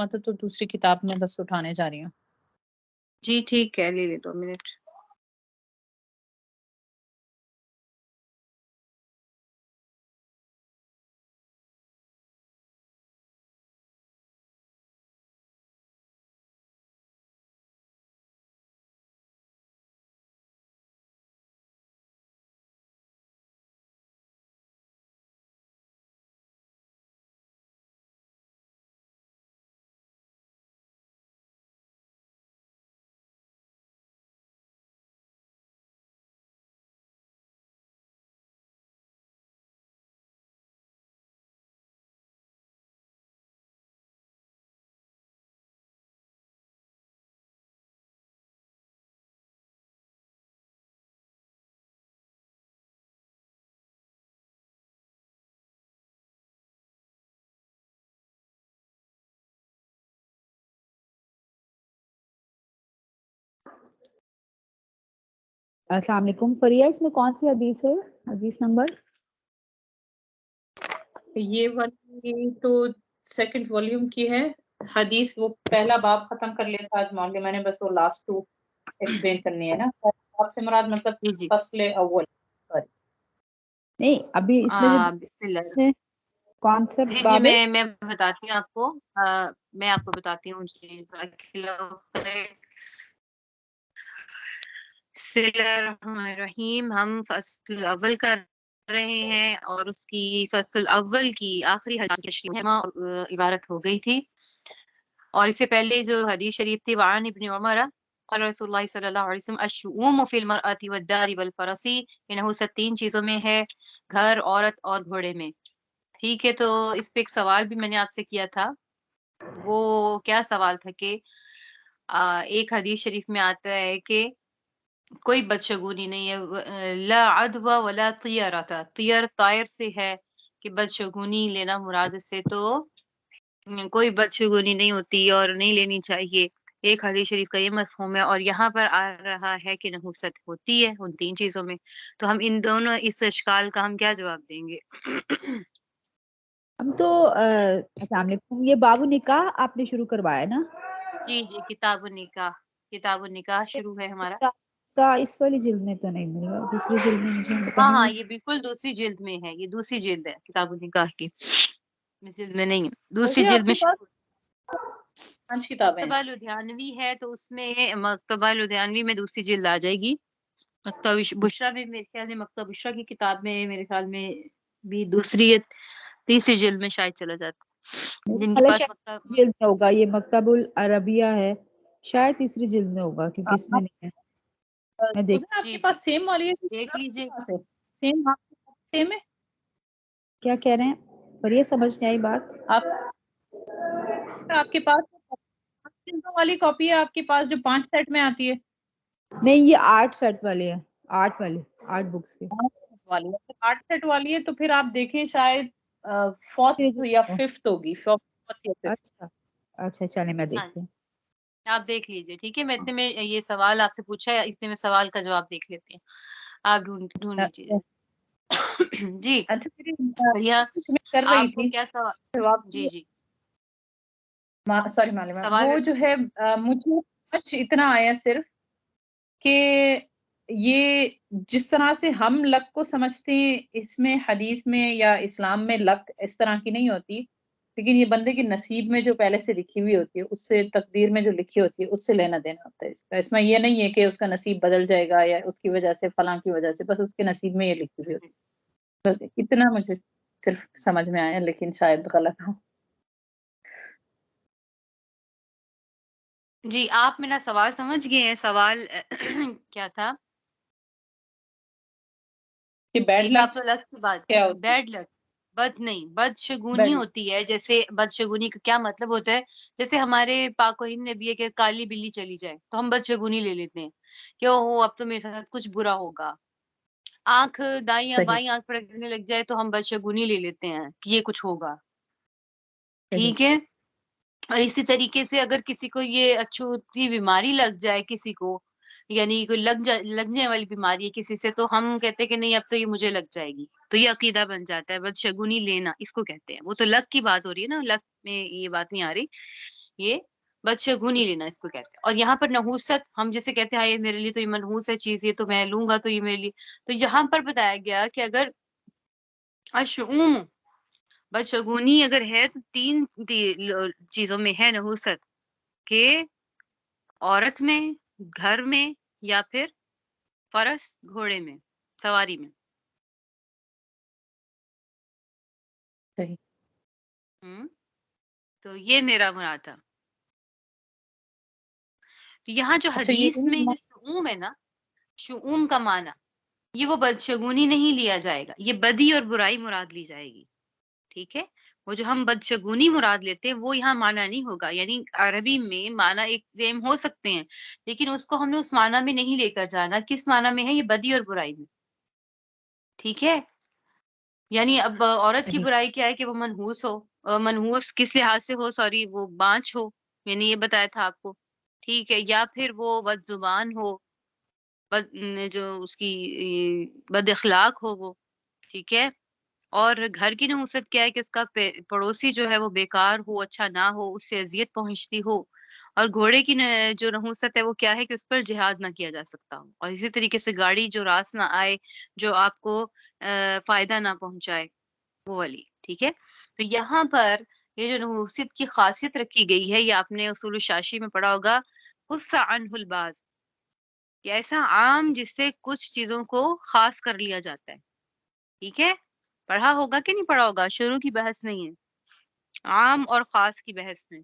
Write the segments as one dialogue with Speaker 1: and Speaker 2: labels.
Speaker 1: تو دوسری کتاب میں بس اٹھانے جا رہی ہوں.
Speaker 2: جی ٹھیک ہے، لے لے 2 منٹ.
Speaker 3: السلام علیکم. فریہ، اس میں کون سی حدیث ہے؟ حدیث نمبر
Speaker 1: یہ والی تو سیکنڈ والیوم کی ہے حدیث. وہ پہلا باب ختم کر لیا تھا آج مارننگ میں نے، بس وہ لاسٹ 2 ایکسپلین کرنی ہے نا. آپ سے مراد مطلب
Speaker 2: جی
Speaker 1: فصل اول.
Speaker 3: نہیں، ابھی اس میں جو
Speaker 2: بسم اللہ.
Speaker 3: اس میں کون سا
Speaker 2: جی
Speaker 3: باب ہے؟
Speaker 2: میں بتاتی ہوں آپ کو. میں آپ کو بتاتی ہوں. جی بسم اللہ الرحمن الرحیم. ہم فصل اول کر رہے ہیں اور اس کی فصل اول کی آخری حدیث عبارت ہو گئی تھی. اور اس سے پہلے جو حدیث شریف تھی وعن ابن عمر قال رسول اللہ صلی اللہ علیہ وسلم الشؤوم فی المرأة والدار والفرس. یہ نحوست 3 چیزوں میں ہے، گھر، عورت اور گھوڑے میں. ٹھیک ہے، تو اس پہ ایک سوال بھی میں نے آپ سے کیا تھا. وہ کیا سوال تھا کہ ایک حدیث شریف میں آتا ہے کہ کوئی بدشگونی نہیں ہے. لا عدوى ولا طیرۃ. طیر طائر سے ہے کہ بدشگونی لینا مراد سے، تو کوئی بدشگونی نہیں ہوتی اور نہیں لینی چاہیے. ایک حدیث شریف کا یہ مفہوم ہے، اور یہاں پر آ رہا ہے کہ نحوست ہوتی ہے ان 3 چیزوں میں. تو ہم ان دونوں اس اشکال کا ہم کیا جواب دیں گے؟
Speaker 3: ہم تو السلام علیکم. یہ باب نکاح آپ نے شروع کروایا نا؟
Speaker 2: جی کتاب النکاح. کتاب النکاح شروع ہے ہمارا.
Speaker 3: کا اس والی جلد میں تو نہیں مل رہا، دوسری جلد میں مجھے
Speaker 2: ہاں یہ بالکل دوسری جلد میں ہے. یہ دوسری جلد ہے کتاب النکاح کی. اس جلد میں نہیں ہے، دوسری
Speaker 1: آپ
Speaker 2: جلد
Speaker 1: کے
Speaker 2: میں.
Speaker 1: پاس 5 کتابیں ہیں.
Speaker 2: مکتبہ لدھیانوی ہے تو اس میں مکتبہ لدھیانوی میں دوسری جلد آ جائے گی. مکتبہ بشرا میں میرے خیال میں مکتبہ بشرا کی کتاب میں میرے خیال میں بھی دوسری یا تیسری جلد میں شاید چلا جاتا ہے. جن کے پاس مکتبہ
Speaker 3: جلد میں ہوگا. یہ مکتب العربیہ ہے، شاید تیسری جلد میں ہوگا کیونکہ اس میں نہیں ہے. میں دیکھ
Speaker 1: آپ
Speaker 2: جی
Speaker 1: کے پاس سیم والی ہے؟
Speaker 2: دیکھ لیجیے.
Speaker 1: سیم سیم ہے.
Speaker 3: کیا کہہ رہے ہیں پر یہ سمجھ نہیں آئی بات.
Speaker 1: آپ کے پاس 5 جلدوں والی کاپی ہے آپ کے پاس جو 5 سیٹ میں آتی ہے؟
Speaker 3: نہیں، یہ 8 سیٹ والی ہے. 8 والی 8 بکس کی
Speaker 1: 8 سیٹ والی ہے. تو پھر آپ دیکھیں شاید 4th یا 5th ہوگی. 4th یا 5th.
Speaker 3: اچھا اچھا، چلیں میں
Speaker 2: ہاں
Speaker 3: دیکھتی ہوں.
Speaker 2: آپ دیکھ لیجیے. ٹھیک ہے، میں اتنے میں یہ سوال آپ سے پوچھا ہے، اتنے میں سوال کا جواب دیکھ لیتے ہیں. آپ ڈھونڈ لیجیے. جی بڑھیا.
Speaker 1: کر رہی
Speaker 2: آپ کو
Speaker 1: تھی
Speaker 2: کیا سوال؟
Speaker 1: جواب.
Speaker 2: جی
Speaker 1: سوری معلوم
Speaker 2: سوال
Speaker 1: وہ جو ہے مجھے اتنا آیا صرف کہ یہ جس طرح سے ہم لک کو سمجھتے ہیں اس میں حدیث میں یا اسلام میں لک اس طرح کی نہیں ہوتی، لیکن یہ بندے کی نصیب میں جو پہلے سے لکھی ہوئی ہوتی ہے، اس سے تقدیر میں جو لکھی ہوتی ہے اس سے لینا دینا ہوتا ہے. اس میں یہ نہیں ہے کہ اس کا نصیب بدل جائے گا یا اس کی وجہ سے فلاں کی وجہ سے، بس اس کے نصیب میں یہ لکھی ہوئی ہوتی ہے. بس اتنا مجھے صرف سمجھ میں آیا، لیکن شاید غلط ہو.
Speaker 2: جی آپ میرا سوال سمجھ گئے ہیں؟ سوال کیا تھا؟
Speaker 1: کہ بیڈ
Speaker 2: ایک
Speaker 1: لک
Speaker 2: آپ تو لک کی بات،
Speaker 1: کیا ہوتی
Speaker 2: بیڈ لک. بد نہیں، بد شگونی
Speaker 1: بیڈ
Speaker 2: ہوتی ہے. جیسے بد شگونی کا کیا مطلب ہوتا ہے؟ جیسے ہمارے پاک و ہند نے بھی ہے کہ کالی بلی چلی جائے تو ہم بد شگونی لے لیتے ہیں کہ اوہ اب تو میرے ساتھ کچھ برا ہوگا. آنکھ دائیں یا
Speaker 1: صحیح
Speaker 2: بائیں آنکھ پھڑکنے لگ جائے تو ہم بد شگونی لے لیتے ہیں کہ یہ کچھ ہوگا.
Speaker 1: صحیح.
Speaker 2: ٹھیک ہے. اور اسی طریقے سے اگر کسی کو یہ اچھوتی بیماری لگ جائے، کسی کو یعنی کوئی لگنے والی بیماری ہے کسی سے، تو ہم کہتے ہیں کہ نہیں اب تو یہ مجھے لگ جائے گی، تو یہ عقیدہ بن جاتا ہے. بد شگونی لینا اس کو کہتے ہیں. وہ تو لک کی بات ہو رہی ہے نا، لک میں یہ بات نہیں آ رہی. یہ بدشگونی لینا اس کو کہتے ہیں. اور یہاں پر نحوست ہم جیسے کہتے ہیں یہ میرے لیے تو یہ منحوس ہے چیز، یہ تو میں لوں گا تو یہ میرے لیے، تو یہاں پر بتایا گیا کہ اگر الشؤم بدشگونی اگر ہے تو تین چیزوں میں ہے نحوست، کہ عورت میں، گھر میں، یا پھر فرس گھوڑے میں، سواری میں.
Speaker 1: صحیح.
Speaker 2: تو یہ میرا مراد تھا. تو یہاں جو
Speaker 1: اچھا یہ
Speaker 2: حدیث میں جو شؤم ہے نا، شؤم کا معنی یہ وہ بدشگونی نہیں لیا جائے گا، یہ بدی اور برائی مراد لی جائے گی. ٹھیک ہے، وہ جو ہم بدشگونی مراد لیتے ہیں وہ یہاں معنی نہیں ہوگا. یعنی عربی میں معنی ایک سیم ہو سکتے ہیں لیکن اس کو ہم نے اس معنی میں نہیں لے کر جانا. کس معنی میں ہے؟ یہ بدی اور برائی میں. ٹھیک ہے، یعنی اب عورت کی
Speaker 1: صحیح.
Speaker 2: برائی کیا ہے کہ وہ منحوس ہو. منحوس کس لحاظ سے ہو؟ سوری، وہ بانچ ہو، یعنی یہ بتایا تھا آپ کو. ٹھیک ہے، یا پھر وہ بد زبان ہو، جو اس کی بد اخلاق ہو وہ. ٹھیک ہے، اور گھر کی نحوست کیا ہے کہ اس کا پڑوسی جو ہے وہ بیکار ہو، اچھا نہ ہو، اس سے اذیت پہنچتی ہو. اور گھوڑے کی جو نحوست ہے وہ کیا ہے کہ اس پر جہاد نہ کیا جا سکتا ہو. اور اسی طریقے سے گاڑی جو راس نہ آئے، جو آپ کو فائدہ نہ پہنچائے، وہ والی. ٹھیک ہے، تو یہاں پر یہ جو نحوست کی خاصیت رکھی گئی ہے، یہ آپ نے اصول الشاشی میں پڑھا ہوگا، خص عنہ البعض، کہ ایسا عام جس سے کچھ چیزوں کو خاص کر لیا جاتا ہے. ٹھیک ہے، پڑھا ہوگا کہ نہیں پڑھا ہوگا؟ شروع کی بحث میں ہے، عام اور خاص کی بحث میں.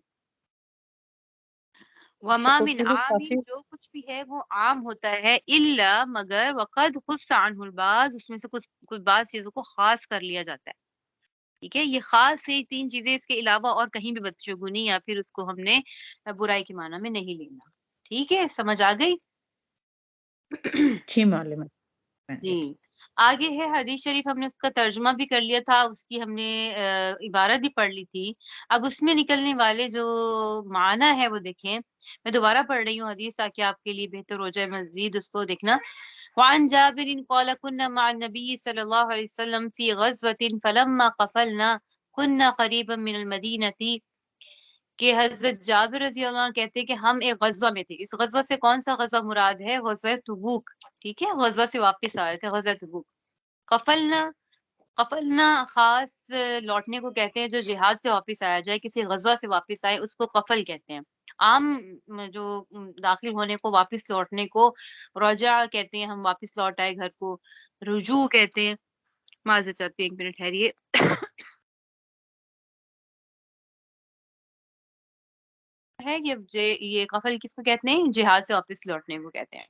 Speaker 2: وما من
Speaker 1: اصول
Speaker 2: عام،
Speaker 1: الشاشی.
Speaker 2: جو کچھ بھی ہے وہ عام ہوتا ہے، الا مگر وقد خص عنہ البعض، اس میں سے کچھ بعض چیزوں کو خاص کر لیا جاتا ہے. ٹھیک ہے، یہ خاص ہے تین چیزیں، اس کے علاوہ اور کہیں بھی بدشگونی یا پھر اس کو ہم نے برائی کے معنی میں نہیں لینا. ٹھیک ہے، سمجھ آ گئی؟
Speaker 1: جی معلوم ہے.
Speaker 2: جی، آگے ہے حدیث شریف، ہم نے اس کا ترجمہ بھی کر لیا تھا، اس کی ہم نے عبارت بھی پڑھ لی تھی. اب اس میں نکلنے والے جو معنی ہے وہ دیکھیں. میں دوبارہ پڑھ رہی ہوں حدیث تاکہ آپ کے لیے بہتر ہو جائے، مزید اس کو دیکھنا. وعن جابر قال كنا مع النبي صلى الله عليه وسلم في غزوة فلما قفلنا كنا قريبا من المدينة، کہ حضرت جابر رضی اللہ عنہ کہتے ہیں کہ ہم ایک غزوہ میں تھے. اس غزوہ سے کون سا غزوہ مراد ہے؟ غزوہ تبوک. ٹھیک ہے، غزوہ سے واپس آئے تھے، غزوہ تبوک. قفلنا، قفلنا خاص لوٹنے کو کہتے ہیں، جو جہاد سے واپس آیا جائے، کسی غزوہ سے واپس آئے اس کو قفل کہتے ہیں. عام جو داخل ہونے کو، واپس لوٹنے کو رجع کہتے ہیں، ہم واپس لوٹ آئے گھر کو. رجوع کہتے ہیں. معذرت چاہتی ہوں، ایک منٹ ٹھہریے. ہے یہ قفل کس کو کہتے ہیں؟ جہاد سے واپس لوٹنے کو کہتے ہیں.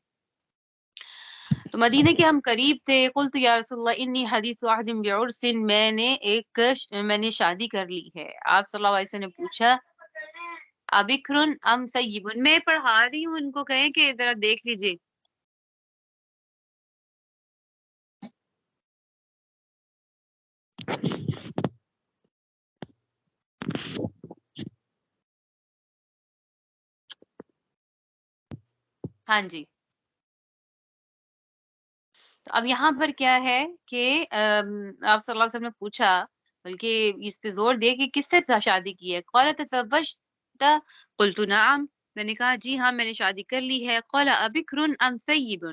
Speaker 2: تو مدینے کے ہم قریب تھے. قلت یا رسول اللہ انی حدیث واحد بعرس، میں نے شادی کر لی ہے. آپ صلی اللہ علیہ وسلم نے پوچھا ابکر ام سیب، میں پڑھا رہی ہوں، ان کو کہیں کہ ذرا دیکھ لیجئے. ہاں جی، تو اب یہاں پر کیا ہے کہ آپ صلی اللہ علیہ وسلم نے پوچھا، بلکہ اس پہ زور دے کہ کس سے شادی کی ہے. قال تزوجت قلت نعم، میں نے کہا جی ہاں میں نے شادی کر لی ہے. قال ابکر ام سیب،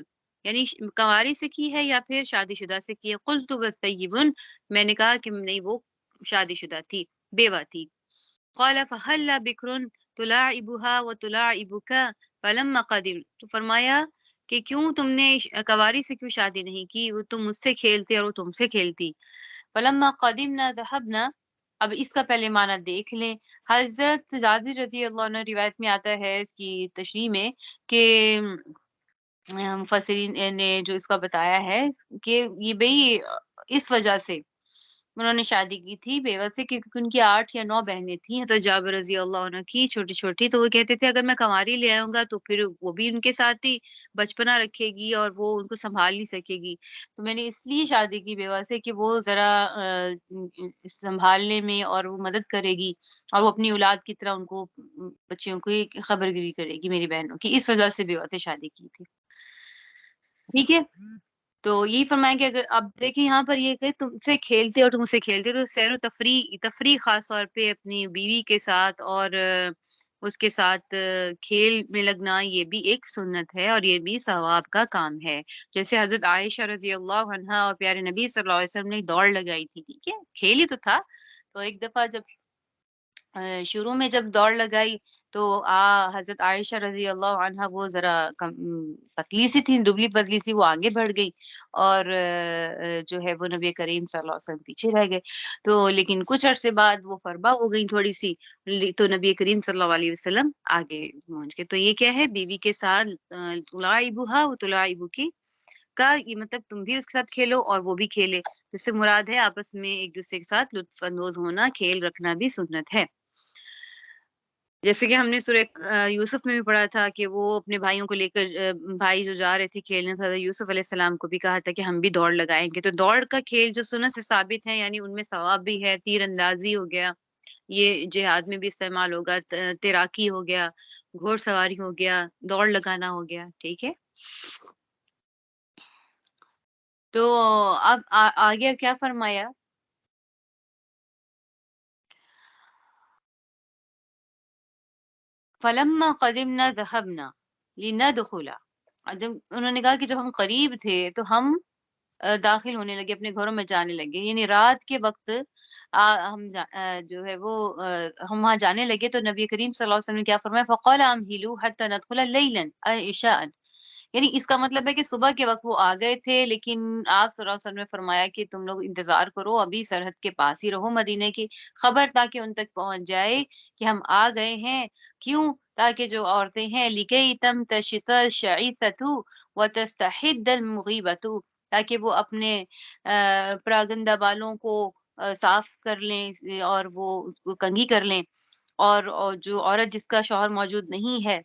Speaker 2: یعنی کنواری سے کی ہے یا پھر شادی شدہ سے کی ہے. قلت وسیب، میں نے کہا کہ نہیں وہ شادی شدہ تھی، بیوہ تھی. قال فهل بکر تلاعبها وتلاعبك فلما قدم، تو فرمایا کہ کیوں تم نے کنواری سے کیوں شادی نہیں کی، وہ تم مجھ سے کھیلتے اور وہ تم سے کھیلتی. فلما قدمنا ذهبنا، اب اس کا پہلے معنی دیکھ لیں. حضرت جابر رضی اللہ عنہ روایت میں آتا ہے اس کی تشریح میں کہ مفسرین نے جو اس کا بتایا ہے کہ یہ بھئی اس وجہ سے انہوں نے شادی کی تھی بیوہ سے، کیونکہ ان کی 8 یا 9 بہنیں تھیں حضرت جابر رضی اللہ عنہ کی، چھوٹی چھوٹی. تو وہ کہتے تھے اگر میں کنواری لے آؤں گا تو پھر وہ بھی ان کے ساتھ ہی بچپنا رکھے گی اور وہ ان کو سنبھال نہیں سکے گی. تو میں نے اس لیے شادی کی بیوہ سے کہ وہ ذرا سنبھالنے میں اور وہ مدد کرے گی، اور وہ اپنی اولاد کی طرح ان کو بچیوں کی خبر گیری کرے گی میری بہنوں کی. اس وجہ سے بیوہ سے شادی کی تھی. ٹھیک ہے، تو یہی فرمائیں کہ اگر اب دیکھیں یہاں پر یہ کہ تم سے کھیلتے اور تم سے کھیلتے، تو سیر و تفریح خاص طور پہ اپنی بیوی کے ساتھ اور اس کے ساتھ کھیل میں لگنا یہ بھی ایک سنت ہے اور یہ بھی ثواب کا کام ہے. جیسے حضرت عائشہ رضی اللہ عنہا اور پیارے نبی صلی اللہ علیہ وسلم نے دوڑ لگائی تھی. ٹھیک ہے, کھیل ہی تو تھا. تو ایک دفعہ جب شروع میں جب دوڑ لگائی تو حضرت عائشہ رضی اللہ عنہا وہ ذرا پتلی سی تھی, دبلی پتلی سی, وہ آگے بڑھ گئی اور جو ہے وہ نبی کریم صلی اللہ علیہ وسلم پیچھے رہ گئے. تو لیکن کچھ عرصے بعد وہ فربا ہو گئی تھوڑی سی, تو نبی کریم صلی اللہ علیہ وسلم آگے پہنچ گئے. تو یہ کیا ہے, بیوی کے ساتھ تلاعبھا و تلاعبکی کا یہ مطلب تم بھی اس کے ساتھ کھیلو اور وہ بھی کھیلے. جس سے مراد ہے آپس میں ایک دوسرے کے ساتھ لطف اندوز ہونا, کھیل رکھنا بھی سنت ہے. جیسے کہ ہم نے سورہ یوسف میں بھی پڑھا تھا کہ وہ اپنے بھائیوں کو لے کر بھائی جو جا رہے تھے کھیلنے, تھا یوسف علیہ السلام کو بھی کہا تھا کہ ہم بھی دوڑ لگائیں گے. تو دوڑ کا کھیل جو سنت سے ثابت ہے, یعنی ان میں ثواب بھی ہے. تیر اندازی ہو گیا, یہ جہاد میں بھی استعمال ہوگا. تیراکی ہو گیا, گھوڑ سواری ہو گیا, دوڑ لگانا ہو گیا. ٹھیک ہے, تو اب آگے کیا فرمایا, فلما قدمنا ذهبنا لندخل. جب انہوں نے کہا کہ جب ہم قریب تھے تو ہم داخل ہونے لگے, اپنے گھروں میں جانے لگے. یعنی رات کے وقت ہم جو ہے وہ ہم وہاں جانے لگے تو نبی کریم صلی اللہ علیہ وسلم نے کیا فرمایا, فقال امهلوا حتى ندخل ليلا اي عشاء. یعنی اس کا مطلب ہے کہ صبح کے وقت وہ آ گئے تھے, لیکن آپ صلی اللہ علیہ وسلم نے فرمایا کہ تم لوگ انتظار کرو, ابھی سرحد کے پاس ہی رہو مدینے کی, خبر تاکہ ان تک پہنچ جائے کہ ہم آ گئے ہیں. کیوں, تاکہ جو عورتیں ہیں لکی تم تشت الشعیثۃ وتستحد المغیبۃ, تاکہ وہ اپنے پراگندہ بالوں کو صاف کر لیں اور وہ اس کو کنگھی کر لیں. اور جو عورت جس کا شوہر موجود نہیں ہے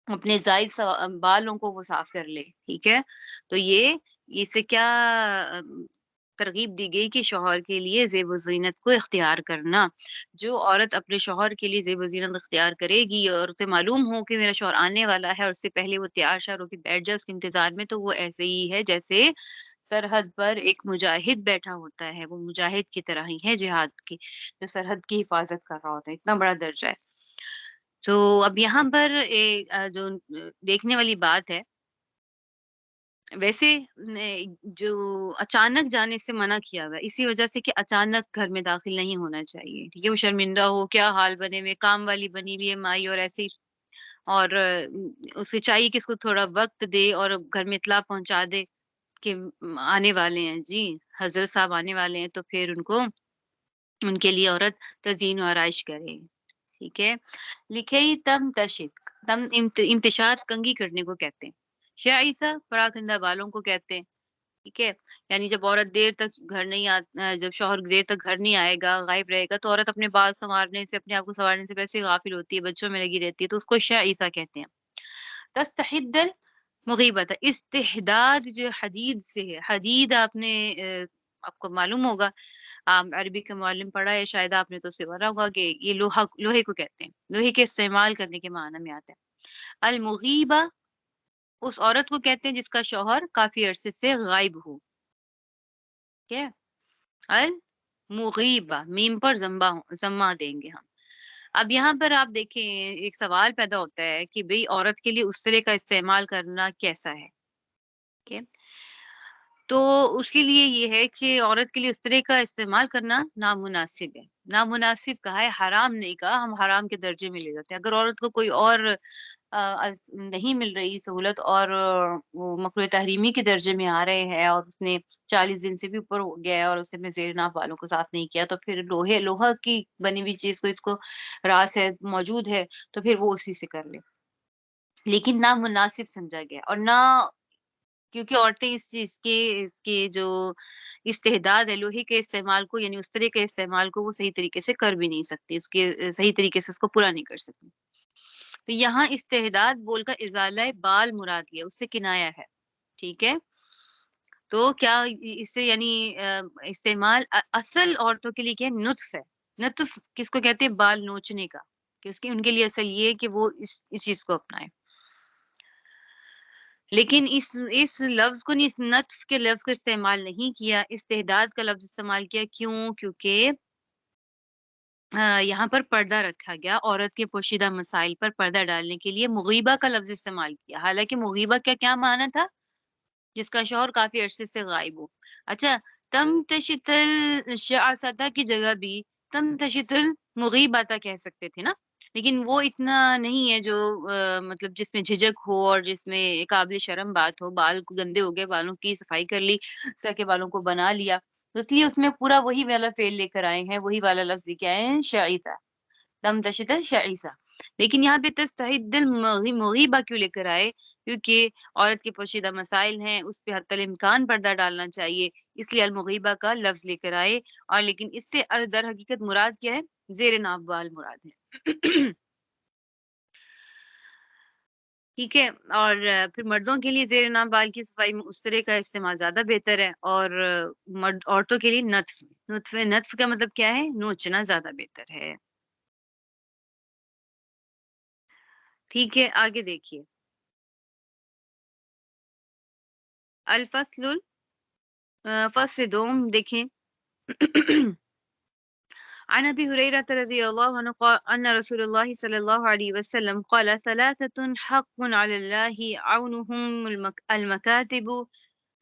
Speaker 2: اپنے زائد بالوں کو وہ صاف کر لے. ٹھیک ہے, تو یہ اس سے کیا ترغیب دی گئی کہ شوہر کے لیے زیب و زینت کو اختیار کرنا. جو عورت اپنے شوہر کے لیے زیب و زینت اختیار کرے گی اور اسے معلوم ہو کہ میرا شوہر آنے والا ہے اور اس سے پہلے وہ تیار شیار ہو کے بیٹھ جائے اس کے انتظار میں, تو وہ ایسے ہی ہے جیسے سرحد پر ایک مجاہد بیٹھا ہوتا ہے. وہ مجاہد کی طرح ہی ہے جہاد کی, جو سرحد کی حفاظت کر رہا ہوتا ہے. اتنا بڑا درجہ ہے. تو اب یہاں پر جو دیکھنے والی بات ہے, ویسے جو اچانک جانے سے منع کیا ہوا ہے اسی وجہ سے کہ اچانک گھر میں داخل نہیں ہونا چاہیے. ٹھیک ہے, وہ شرمندہ ہو, کیا حال بنے ہوئے, کام والی بنی ہوئی ہے مائی اور ایسے ہی, اور اسے چاہیے کہ اس کو تھوڑا وقت دے اور گھر میں اطلاع پہنچا دے کہ آنے والے ہیں جی, حضرت صاحب آنے والے ہیں, تو پھر ان کے لیے عورت تزئین و آرائش کرے. ٹھیک ہے, لکھے تم تشک, تم امتشاد کنگھی کرنے کو کہتے ہیں. شائسہ پراگندہ بالوں کو کہتے ہیں. ٹھیک ہے, یعنی جب عورت دیر تک گھر نہیں جب شوہر دیر تک گھر نہیں آئے گا, غائب رہے گا, تو عورت اپنے بال سنوارنے سے, اپنے آپ کو سنوارنے سے ویسے غافل ہوتی ہے, بچوں میں لگی رہتی ہے, تو اس کو شائسہ کہتے ہیں. تستحد المغیبت, استحداد جو حدید سے ہے, حدید آپ نے آپ کو معلوم ہوگا, عربی کا معلم پڑھا ہے شاید آپ نے, تو اسے پڑھا ہوگا کہ یہ لوہے کو کہتے ہیں, لوہے کے استعمال کرنے کے معنی میں آتا ہے. المغیبہ اس عورت کو کہتے ہیں جس کا شوہر کافی عرصے سے غائب ہو. ٹھیک ہے, المغیبہ میم پر ضمہ دیں گے ہم. اب یہاں پر آپ دیکھیں ایک سوال پیدا ہوتا ہے کہ بھئی عورت کے لیے اس طرح کا استعمال کرنا کیسا ہے. ٹھیک ہے, تو اس کے لیے یہ ہے کہ عورت کے لیے اس طرح کا استعمال کرنا نامناسب ہے. نامناسب کہا ہے, حرام نہیں کہا, ہم حرام کے درجے میں لے جاتے ہیں. اگر عورت کو کوئی اور نہیں مل رہی سہولت اور وہ مکروہ تحریمی کے درجے میں آ رہے ہیں اور اس نے 40 دن سے بھی اوپر ہو گیا ہے اور اس نے اپنے زیر ناف والوں کو صاف نہیں کیا, تو پھر لوہا کی بنی ہوئی چیز کو اس کو راس ہے موجود ہے تو پھر وہ اسی سے کر لے. لیکن نہ مناسب سمجھا گیا, اور نہ کیونکہ عورتیں اس چیز کے جو استحداد ہے لوہے کے استعمال کو, یعنی اس طرح کے استعمال کو وہ صحیح طریقے سے کر بھی نہیں سکتی, اس کے صحیح طریقے سے اس کو پورا نہیں کر سکتی. تو یہاں استحداد بول کر ازالہ بال مراد لیا, اس سے کنایا ہے. ٹھیک ہے, تو کیا اس سے یعنی استعمال اصل عورتوں کے لیے کیا نطف ہے. نطف کس کو کہتے ہیں, بال نوچنے کا, کہ اس کی ان کے لیے اصل یہ ہے کہ وہ اس چیز کو اپنائے. لیکن اس لفظ کو نہیں, اس نطف کے لفظ کو استعمال نہیں کیا, استحداد کا لفظ استعمال کیا. کیوں, کیونکہ یہاں پر پردہ رکھا گیا، عورت کے پوشیدہ مسائل پر پردہ ڈالنے کے لیے مغیبہ کا لفظ استعمال کیا، حالانکہ مغیبہ کا کیا معنی تھا؟ جس کا شوہر کافی عرصے سے غائب ہو۔ اچھا، تم تشتل شعصتہ کی جگہ بھی تم تشتل مغیبتا کہہ سکتے تھے نا، لیکن وہ اتنا نہیں ہے جو مطلب جس میں جھجک ہو اور جس میں قابل شرم بات ہو، بال گندے ہو گئے، بالوں کی صفائی کر لی، سکے بالوں کو بنا لیا، تو اس لیے اس میں پورا وہی والا فعل لے کر آئے ہیں، وہی والا لفظ کیا ہے، شعیثہ، تم تشتل شعیثہ۔ لیکن یہاں پہ تستحد المغیبہ کیوں لے کر آئے؟ کیونکہ عورت کے پوشیدہ مسائل ہیں، اس پہ حتی الامکان پردہ ڈالنا چاہیے، اس لیے المغیبہ کا لفظ لے کر آئے، اور لیکن اس سے در حقیقت مراد کیا ہے؟ زیر ناب وال مراد ہے۔ ٹھیک ہے، اور پھر مردوں کے لیے زیر نام بال کی صفائی میں استرے کا استعمال زیادہ بہتر ہے، اور عورتوں کے لیے نتف کا مطلب کیا ہے؟ نوچنا زیادہ بہتر ہے۔ ٹھیک ہے، آگے دیکھیے الفصل فصل دوم دیکھیں۔ عن ابي هريره رضي الله عنه قال ان رسول الله صلى الله عليه وسلم قال ثلاثه حق على الله عونهم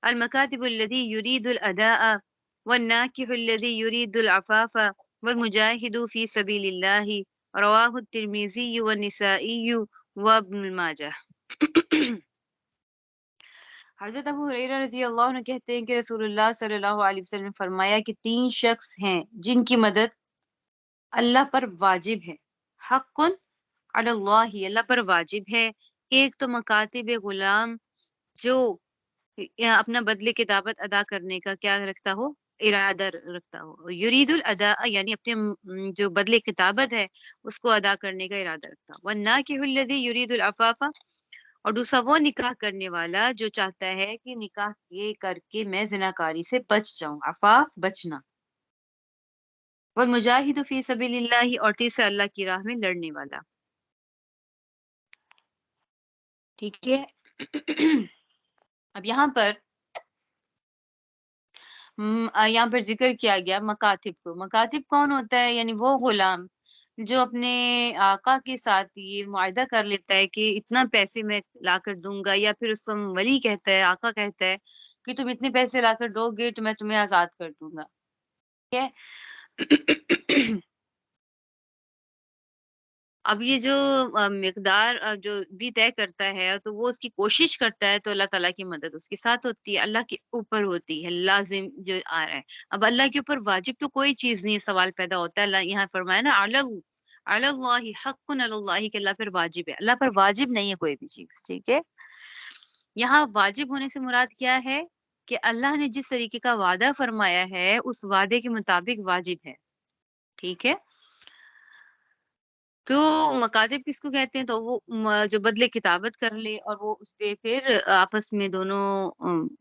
Speaker 2: المكاتب الذي يريد الاداء، والناكح الذي يريد العفاف، والمجاهد في سبيل الله، رواه الترمذي والنسائي وابن ماجه۔ حضرت ابو ہریرہ رضی اللہ عنہ کہتے ہیں کہ رسول اللہ صلی اللہ علیہ وسلم نے فرمایا کہ 3 شخص ہیں جن کی مدد اللہ پر واجب ہے، حق علی اللہ، اللہ پر واجب ہے۔ ایک تو مکاتب غلام جو اپنا بدلے کتابت ادا کرنے کا کیا رکھتا ہو؟ ارادہ رکھتا ہو، یرید الاداء یعنی اپنے جو بدلے کتابت ہے اس کو ادا کرنے کا ارادہ رکھتا ہو، والناکح الذی یرید العفاف، اور دوسرا وہ نکاح کرنے والا جو چاہتا ہے کہ نکاح یہ کر کے میں زناکاری سے بچ جاؤں، عفاف بچنا، والمجاہد فی سبیل اللہ، اور تیسرا اللہ کی راہ میں لڑنے والا۔ ٹھیک ہے، اب یہاں پر ذکر کیا گیا مکاتب کو۔ مکاتب کون ہوتا ہے؟ یعنی وہ غلام جو اپنے آقا کے ساتھ یہ معاہدہ کر لیتا ہے کہ اتنا پیسے میں لا کر دوں گا، یا پھر اس کو ولی کہتا ہے، آقا کہتا ہے کہ تم اتنے پیسے لا کر دو گے تو میں تمہیں آزاد کر دوں گا، ٹھیک ہے۔ اب یہ جو مقدار جو بھی طے کرتا ہے تو وہ اس کی کوشش کرتا ہے، تو اللہ تعالیٰ کی مدد اس کے ساتھ ہوتی ہے، اللہ کے اوپر ہوتی ہے، لازم جو آ رہا ہے۔ اب اللہ کے اوپر واجب تو کوئی چیز نہیں، سوال پیدا ہوتا ہے، اللہ یہاں فرمایا نا علی اللہ حق علی اللہ، کہ اللہ پر واجب ہے، اللہ پر واجب نہیں ہے کوئی بھی چیز، ٹھیک ہے۔ یہاں واجب ہونے سے مراد کیا ہے؟ کہ اللہ نے جس طریقے کا وعدہ فرمایا ہے اس وعدے کے مطابق واجب ہے، ٹھیک ہے۔ تو مکاتب کس کو کہتے ہیں؟ تو وہ جو بدلے کتابت کر لے اور وہ اس پہ پھر آپس میں دونوں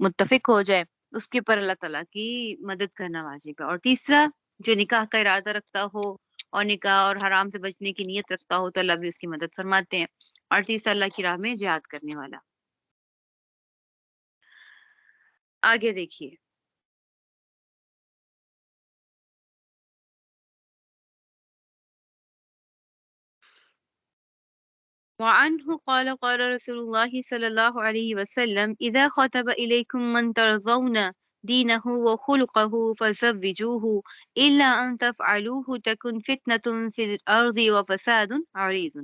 Speaker 2: متفق ہو جائے، اس کے پر اللہ تعالیٰ کی مدد کرنا واجب ہے۔ اور تیسرا جو نکاح کا ارادہ رکھتا ہو اور نکاح اور حرام سے بچنے کی نیت رکھتا ہو تو اللہ بھی اس کی مدد فرماتے ہیں۔ اور تیسرا اللہ کی راہ میں جہاد کرنے والا۔ آگے دیکھیے وعنه قال قال رسول الله صلى الله عليه وسلم إذا خطب إليكم من ترضون دينه وخلقه فزوجوه إلا أن تفعلوه تكن فتنة في الأرض وفساد عريض۔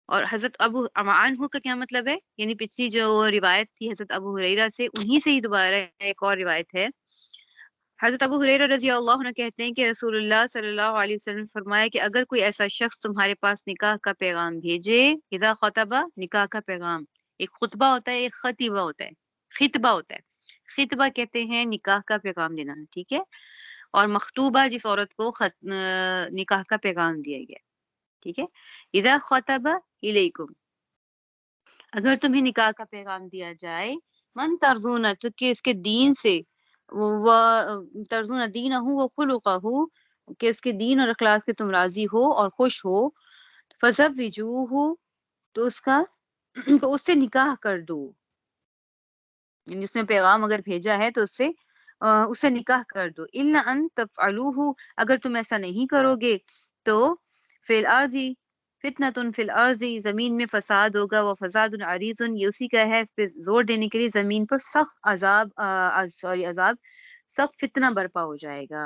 Speaker 2: اور حضرت ابو عنہ کا کیا مطلب ہے؟ یعنی پچھلی جو روایت تھی حضرت ابو ہریرہ سے، انہی سے ہی دوبارہ ایک اور روایت ہے۔ حضرت ابو ہریرہ رضی اللہ عنہ کہتے ہیں کہ رسول اللہ صلی اللہ علیہ وسلم نے فرمایا کہ اگر کوئی ایسا شخص تمہارے پاس نکاح کا پیغام بھیجے، اذا خطبہ نکاح کا پیغام، ایک خطبہ ہوتا ہے، ایک خطیبہ ہوتا ہے، خطبہ ہوتا ہے، خطبہ کہتے ہیں نکاح کا پیغام دینا، ٹھیک ہے، اور مخطوبہ جس عورت کو نکاح کا پیغام دیا گیا، ٹھیک ہے۔ اذا خطبہ الیکم، اگر تمہیں نکاح کا پیغام دیا جائے، من ترضون، تو کہ اس کے دین سے، ترضون دینہ و خلقہ، کہ اس کے دین اور اخلاق سے تم راضی ہو اور خوش ہو، فزوجوہ، تو اس سے نکاح کر دو، یعنی اس نے پیغام اگر بھیجا ہے تو اس سے اسے نکاح کر دو. الا ان تفعلوه، اگر تم ایسا نہیں کرو گے تو فی الارض فتنۃ فی الارض، زمین میں فساد ہوگا، و فساد عریض، یہ اسی کا ہے اس پہ زور دینے کے لیے، زمین پر سخت عذاب سخت فتنہ برپا ہو جائے گا.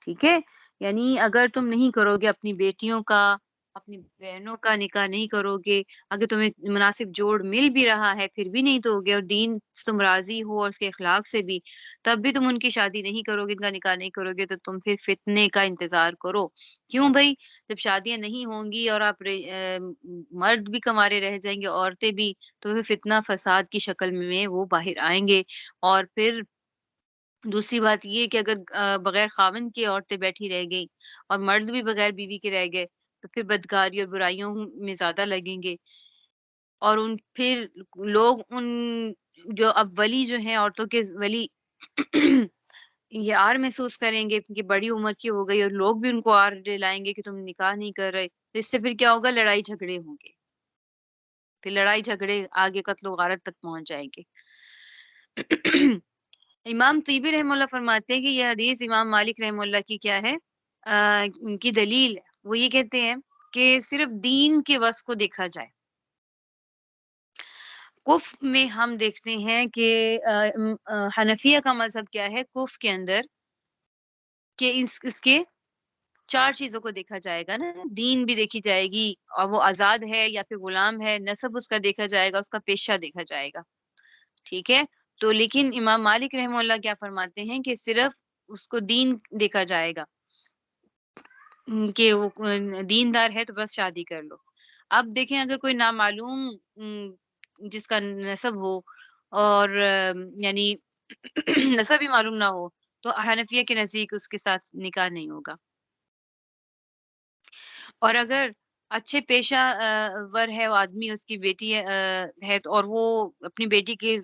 Speaker 2: ٹھیک ہے، یعنی اگر تم نہیں کرو گے اپنی بیٹیوں کا، اپنی بہنوں کا نکاح نہیں کرو گے، اگر تمہیں مناسب جوڑ مل بھی رہا ہے پھر بھی نہیں تو گے، اور دین سے تم راضی ہو اور اس کے اخلاق سے بھی، تب بھی تم ان کی شادی نہیں کرو گے، ان کا نکاح نہیں کرو گے، تو تم پھر فتنے کا انتظار کرو. کیوں بھائی؟ جب شادیاں نہیں ہوں گی اور آپ مرد بھی کمارے رہ جائیں گے، عورتیں بھی، تو پھر فتنہ فساد کی شکل میں وہ باہر آئیں گے. اور پھر دوسری بات یہ کہ اگر بغیر خاوند کی عورتیں بیٹھی رہ گئیں اور مرد بھی بغیر بیوی کے رہ گئے، تو پھر بدکاری اور برائیوں میں زیادہ لگیں گے. اور پھر لوگ جو اب ولی جو ہیں، عورتوں کے ولی یہ آر محسوس کریں گے کہ بڑی عمر کی ہو گئی، اور لوگ بھی ان کو آر لائیں گے کہ تم نکاح نہیں کر رہے. تو اس سے پھر کیا ہوگا؟ لڑائی جھگڑے ہوں گے، پھر لڑائی جھگڑے آگے قتل و غارت تک پہنچ جائیں گے. امام طیبی رحمہ اللہ فرماتے ہیں کہ یہ حدیث امام مالک رحمہ اللہ کی کیا ہے، ان کی دلیل ہے. وہ یہ کہتے ہیں کہ صرف دین کے وصف کو دیکھا جائے. کف میں ہم دیکھتے ہیں کہ حنفیہ کا مذہب کیا ہے، کف کے اندر کہ اس کے 4 چیزوں کو دیکھا جائے گا نا، دین بھی دیکھی جائے گی، اور وہ آزاد ہے یا پھر غلام ہے، نسب اس کا دیکھا جائے گا، اس کا پیشہ دیکھا جائے گا. ٹھیک ہے، تو لیکن امام مالک رحمہ اللہ کیا فرماتے ہیں کہ صرف اس کو دین دیکھا جائے گا، کہ وہ دیندار ہے تو بس شادی کر لو. اب دیکھیں اگر کوئی نامعلوم جس کا نسب ہو اور یعنی نسب ہی معلوم نہ ہو، تو حنفیہ کے نزدیک اس کے ساتھ نکاح نہیں ہوگا. اور اگر اچھے پیشہ ور ہے وہ آدمی، اس کی بیٹی ہے اور وہ اپنی بیٹی کے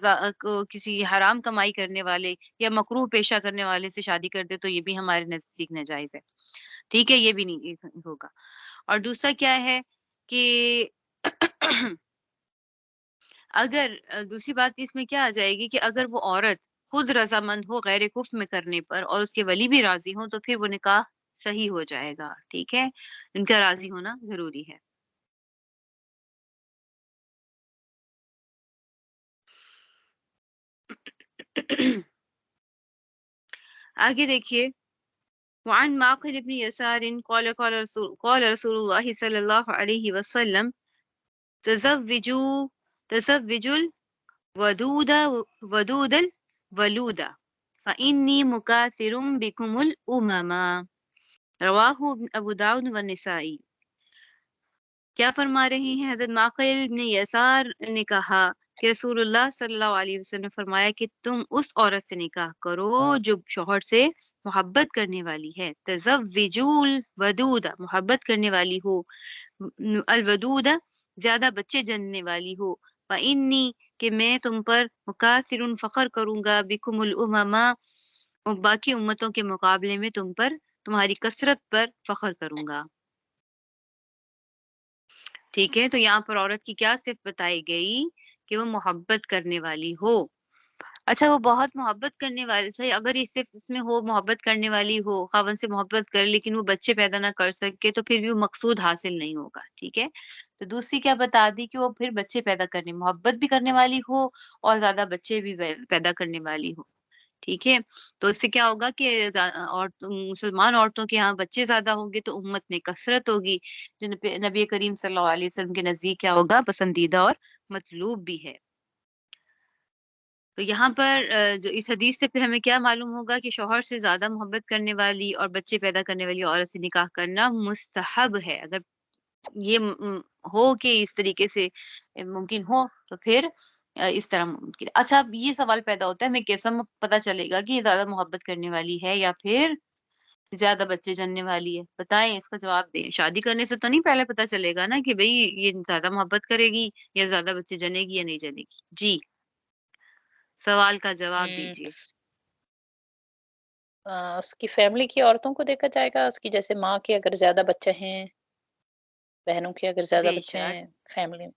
Speaker 2: کسی حرام کمائی کرنے والے یا مکروہ پیشہ کرنے والے سے شادی کر دے، تو یہ بھی ہمارے نزدیک ناجائز ہے. ٹھیک ہے، یہ بھی نہیں ہوگا. اور دوسرا کیا ہے کہ اگر دوسری بات اس میں کیا آ جائے گی کہ اگر وہ عورت خود رضامند ہو غیر کف میں کرنے پر، اور اس کے ولی بھی راضی ہوں، تو پھر وہ نکاح صحیح ہو جائے گا. ٹھیک ہے، ان کا راضی ہونا ضروری ہے. آگے دیکھیے، وعن معقل ابن يسار قال رسول الله صلی اللہ علیہ وسلم تزوجوا ودود الولود فإني مكاثر بكم الأمم. رواہ ابو داؤد والنسائی. کیا فرما رہے ہیں حضرت معقل ابن یسار نے کہا کہ رسول اللہ صلی اللہ علیہ وسلم نے فرمایا کہ تم اس عورت سے نکاح کرو جو شوہر سے محبت کرنے والی ہے. تزوجوا الودود، محبت کرنے والی ہو، الودود زیادہ بچے جننے والی ہو، فإنی کہ میں تم پر مکاثر فخر کروں گا، بکم الامم باقی امتوں کے مقابلے میں تم پر تمہاری کثرت پر فخر کروں گا. ٹھیک ہے، تو یہاں پر عورت کی کیا صفت بتائی گئی کہ وہ محبت کرنے والی ہو. اچھا، وہ بہت محبت کرنے والی، چاہیے اگر یہ صرف اس میں ہو محبت کرنے والی ہو، خاوند سے محبت کر لیکن وہ بچے پیدا نہ کر سکے، تو پھر بھی وہ مقصود حاصل نہیں ہوگا. ٹھیک ہے، تو دوسری کیا بتا دی کہ وہ پھر بچے پیدا کرنے، محبت بھی کرنے والی ہو اور زیادہ بچے بھی پیدا کرنے والی ہو. ٹھیک ہے، تو اس سے کیا ہوگا کہ مسلمان عورتوں کے ہاں بچے زیادہ ہوں گے تو امت میں کثرت ہوگی، جو نبی کریم صلی اللہ علیہ وسلم کے نزدیک کیا ہوگا؟ پسندیدہ اور مطلوب بھی ہے. تو یہاں پر جو اس حدیث سے پھر ہمیں کیا معلوم ہوگا کہ شوہر سے زیادہ محبت کرنے والی اور بچے پیدا کرنے والی عورت سے نکاح کرنا مستحب ہے. اگر یہ ہو کہ اس طریقے سے ممکن ہو تو پھر اس طرح ممکن. اچھا، اب یہ سوال پیدا ہوتا ہے ہمیں کیسا پتا چلے گا کہ یہ زیادہ محبت کرنے والی ہے یا پھر زیادہ بچے جننے والی ہے؟ بتائیں، اس کا جواب دیں. شادی کرنے سے تو نہیں پہلے پتا چلے گا نا کہ بھئی یہ زیادہ محبت کرے گی یا زیادہ بچے جنے گی یا نہیں جنے گی. جی، سوال کا جواب دیجیے.
Speaker 1: اس کی فیملی کی عورتوں کو دیکھا جائے گا، اس کی جیسے ماں کے اگر زیادہ بچے ہیں، بہنوں کے اگر زیادہ
Speaker 2: بے
Speaker 1: بچے
Speaker 2: شک،
Speaker 1: ہیں فیملی میں.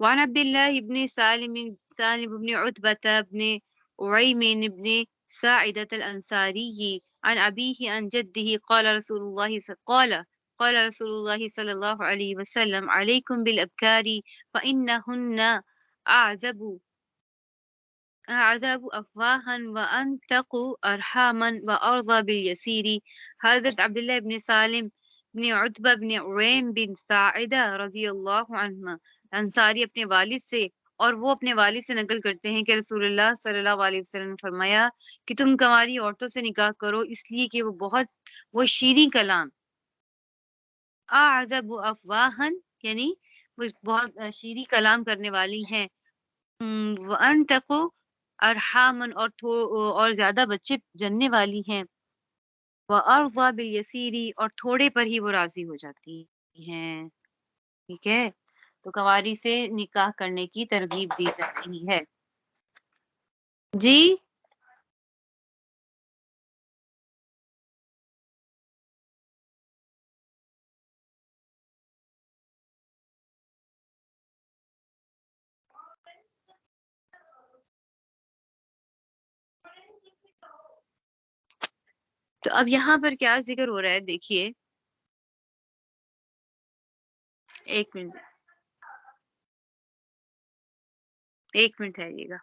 Speaker 2: وعن عبد الله بن سالم بن عتبة بن أعيم بن ساعدة الأنصاري عن أبيه عن جده قال رسول الله صلى الله عليه وسلم عليكم بالأبكار فإنهن أعذب أفواها وأنتق أرحاما وأرضى باليسير. حضرت عبداللہ بن سالم بن عتبہ بن عویم بن ساعدہ رضی اللہ عنہ انصاری اپنے والد سے، اور وہ اپنے والد سے نقل کرتے ہیں کہ رسول اللہ صلی اللہ علیہ وسلم نے فرمایا کہ تم کنواری عورتوں سے نکاح کرو اس لیے کہ وہ شیریں کلام، اعذب افواہن یعنی وہ بہت شیریں کلام کرنے والی ہیں، وانتقو ارحامن اور زیادہ بچے جننے والی ہیں، وارضا بالیسیری اور تھوڑے پر ہی وہ راضی ہو جاتی ہیں۔ ٹھیک ہے، تو کنواری سے نکاح کرنے کی ترغیب دی جا رہی ہے جی۔ تو اب یہاں پر کیا ذکر ہو رہا ہے دیکھیے، ایک منٹ ٹھہریے گا۔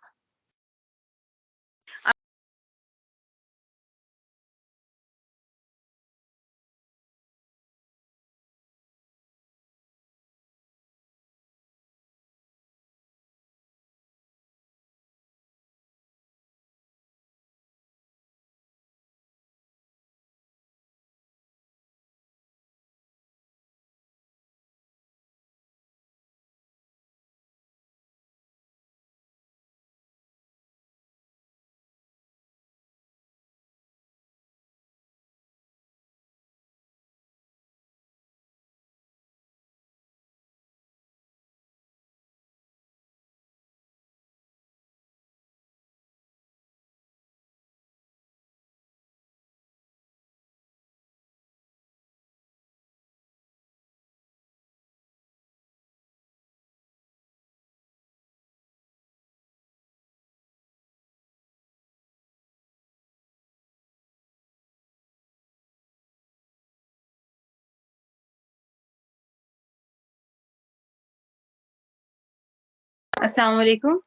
Speaker 2: السلام علیکم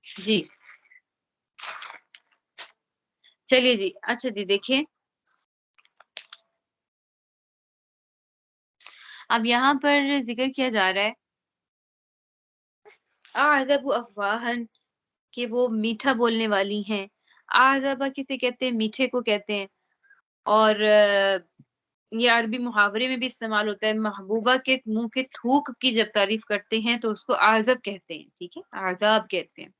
Speaker 2: جی۔ چلیے جی اچھا جی دیکھیں اب یہاں پر ذکر کیا جا رہا ہے اعذب افواہن کہ وہ میٹھا بولنے والی ہیں. اعذبہ کسے کہتے ہیں؟ میٹھے کو کہتے ہیں. اور یہ عربی محاورے میں بھی استعمال ہوتا ہے. محبوبہ کے منہ کے تھوک کی جب تعریف کرتے ہیں تو اس کو اعذب کہتے ہیں. ٹھیک ہے اعذاب کہتے ہیں.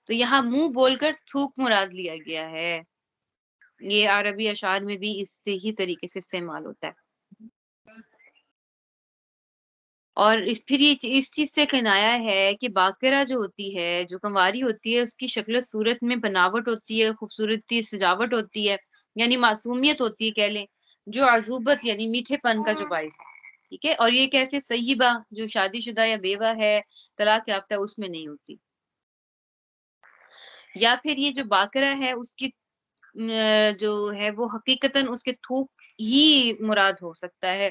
Speaker 2: تو یہاں منہ بول کر تھوک مراد لیا گیا ہے. یہ عربی اشعار میں بھی اس سے ہی طریقے سے استعمال ہوتا ہے. اور پھر یہ اس چیز سے کنایا ہے کہ باقرہ جو ہوتی ہے جو کنواری ہوتی ہے اس کی شکل و صورت میں بناوٹ ہوتی ہے, خوبصورتی سجاوٹ ہوتی ہے, یعنی معصومیت ہوتی ہے کہہ لیں, جو عذوبت یعنی میٹھے پن کا جو باعث ہے. ٹھیک ہے. اور یہ کیفے سیبہ جو شادی شدہ یا بیوہ ہے طلاق یافتہ اس میں نہیں ہوتی. یا پھر یہ جو باقرہ ہے اس کی جو ہے وہ حقیقتاً اس کے تھوک ہی مراد ہو سکتا ہے.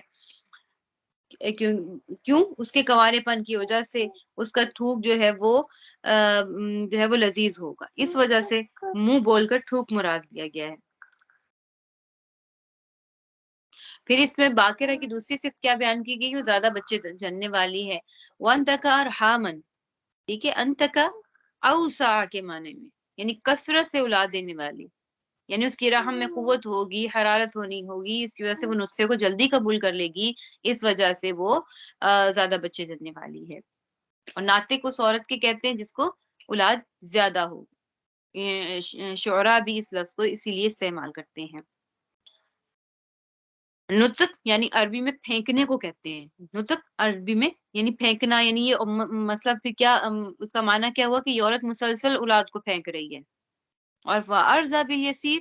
Speaker 2: کیوں اس کے کنوارے پن کی وجہ سے اس کا تھوک جو ہے وہ لذیذ ہوگا. اس وجہ سے منہ بول کر تھوک مراد لیا گیا ہے. پھر اس میں باقرہ کی دوسری صفت کیا بیان کی گئی؟ وہ زیادہ بچے جننے والی ہے. وَانْتَكَا أَرْحَامًا ٹھیک ہے. انتکا اوسع کے معنی میں یعنی کثرت سے اولاد دینے والی, یعنی اس کی رحم میں قوت ہوگی, حرارت ہونی ہوگی, اس کی وجہ سے وہ نطفے کو جلدی قبول کر لے گی, اس وجہ سے وہ زیادہ بچے جننے والی ہے. اور ناطق اس عورت کے کہتے ہیں جس کو اولاد زیادہ ہو. شعراء بھی اس لفظ کو اسی لیے استعمال کرتے ہیں. نطق یعنی عربی میں پھینکنے کو کہتے ہیں. نطق عربی میں یعنی پھینکنا, یعنی یہ مسئلہ پھر کیا اس کا معنی کیا ہوا کہ یہ عورت مسلسل اولاد کو پھینک رہی ہے. اور وَأَرْضَ بِالْيَسِيرِ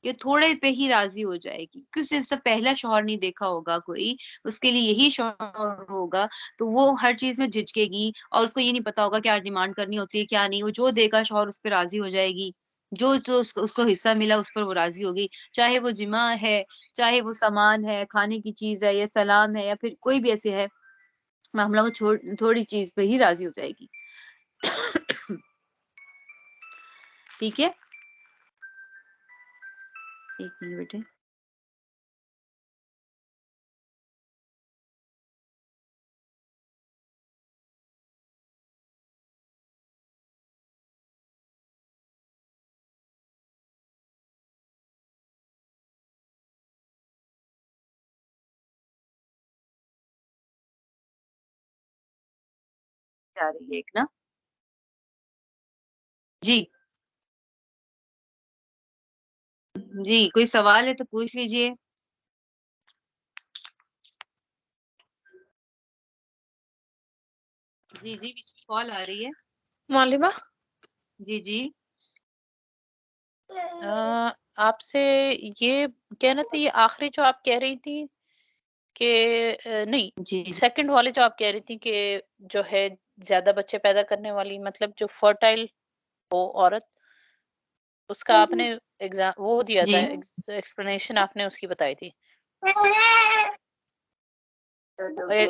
Speaker 2: کہ تھوڑے پہ ہی راضی ہو جائے گی, کیونکہ اس سے پہلا شوہر نہیں دیکھا ہوگا کوئی, اس کے لیے یہی شوہر ہوگا, تو وہ ہر چیز میں جھجکے گی اور اس کو یہ نہیں پتا ہوگا کیا ڈیمانڈ کرنی ہوتی ہے کیا نہیں. وہ جو دے گا شوہر اس پہ راضی ہو جائے گی, جو اس کو حصہ ملا اس پر وہ راضی ہوگی, چاہے وہ جمع ہے, چاہے وہ سامان ہے, کھانے کی چیز ہے, یا سلام ہے, یا پھر کوئی بھی ایسے ہے معاملہ, وہ تھوڑی چیز پہ ہی راضی ہو جائے گی. ٹھیک ہے. ایک منٹ بیٹے. جا رہی ہے ایک نا جی جی کوئی سوال ہے تو پوچھ لیجئے. جی جی کال آ رہی ہے.
Speaker 1: معلمہ
Speaker 2: جی جی
Speaker 1: آپ سے یہ کہنا تھا, یہ آخری جو آپ کہہ رہی تھی کہ نہیں,
Speaker 2: جی
Speaker 1: سیکنڈ والے جو آپ کہہ رہی تھی کہ جو ہے زیادہ بچے پیدا کرنے والی, مطلب جو فرٹائل ہو عورت, اس کا آپ نے وہ دیا
Speaker 2: جی
Speaker 1: تھا ایکسپلینیشن آپ نے اس کی بتائی تھی.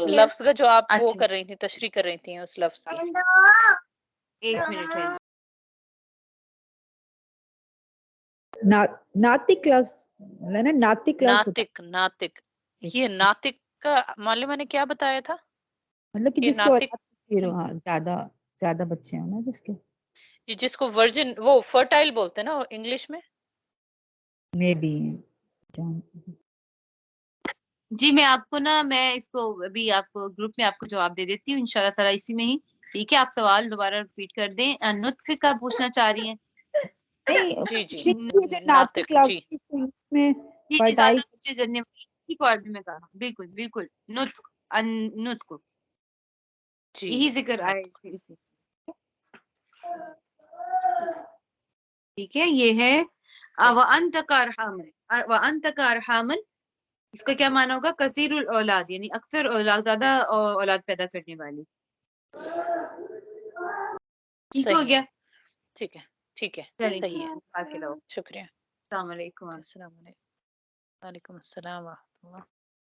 Speaker 1: لفظ کا جو آپ وہ
Speaker 2: اچھا
Speaker 1: کر رہی تھی, تشریح کر رہی تھی اس لفظ کی.
Speaker 2: ایک منٹ ہے.
Speaker 3: ناطق لفظ ہے نا, ناطق لفظ ہوتا
Speaker 1: ناطق
Speaker 3: ہے.
Speaker 1: یہ ناطق کا معلمہ نے کیا بتایا تھا
Speaker 3: مطلب کہ
Speaker 1: کہ
Speaker 3: جس کے
Speaker 1: ناطق
Speaker 3: اولاد کثیر ہو, ہاں زیادہ بچے ہوں نا جس کے,
Speaker 1: جس کو ورجن وہ فرٹائل بولتے ہیں نا انگلش میں.
Speaker 3: میں بھی
Speaker 2: جی میں آپ کو نا میں اس کو ابھی آپ کو گروپ میں آپ کو جواب دے دیتی ہوں انشاءاللہ تعالی اسی میں ہی. ٹھیک ہے. آپ سوال دوبارہ ریپیٹ کر دیں. نطق کا پوچھنا چاہ رہی ہیں؟
Speaker 1: جی جی
Speaker 3: یہ جو
Speaker 1: ناطق
Speaker 3: ناطق لفظ
Speaker 1: جی
Speaker 3: ہے, اس کو انگلش میں
Speaker 2: جی جی
Speaker 3: فرٹائل,
Speaker 2: زیادہ بچے جننے والی اسی کو عربی میں کہا. بالکل بالکل نطق نطق
Speaker 1: جی
Speaker 2: یہی ذکر آئے
Speaker 1: نطق.
Speaker 2: اسے. ٹھیک ہے. یہ ہے وَأَنْتَ أَرْحَامًا, اس کا کیا معنی ہوگا؟ کثیر الاولاد یعنی اکثر اولاد, زیادہ اولاد پیدا کرنے والی. ٹھیک ہو
Speaker 1: صحیح
Speaker 2: گیا.
Speaker 1: ہے. ٹھیک ہے ٹھیک ہے
Speaker 2: چلیے
Speaker 1: صحیح ہے.
Speaker 2: جزاک اللہ.
Speaker 1: شکریہ.
Speaker 2: السلام علیکم.
Speaker 1: السلام علیکم. وعلیکم السلام ورحمۃ اللہ.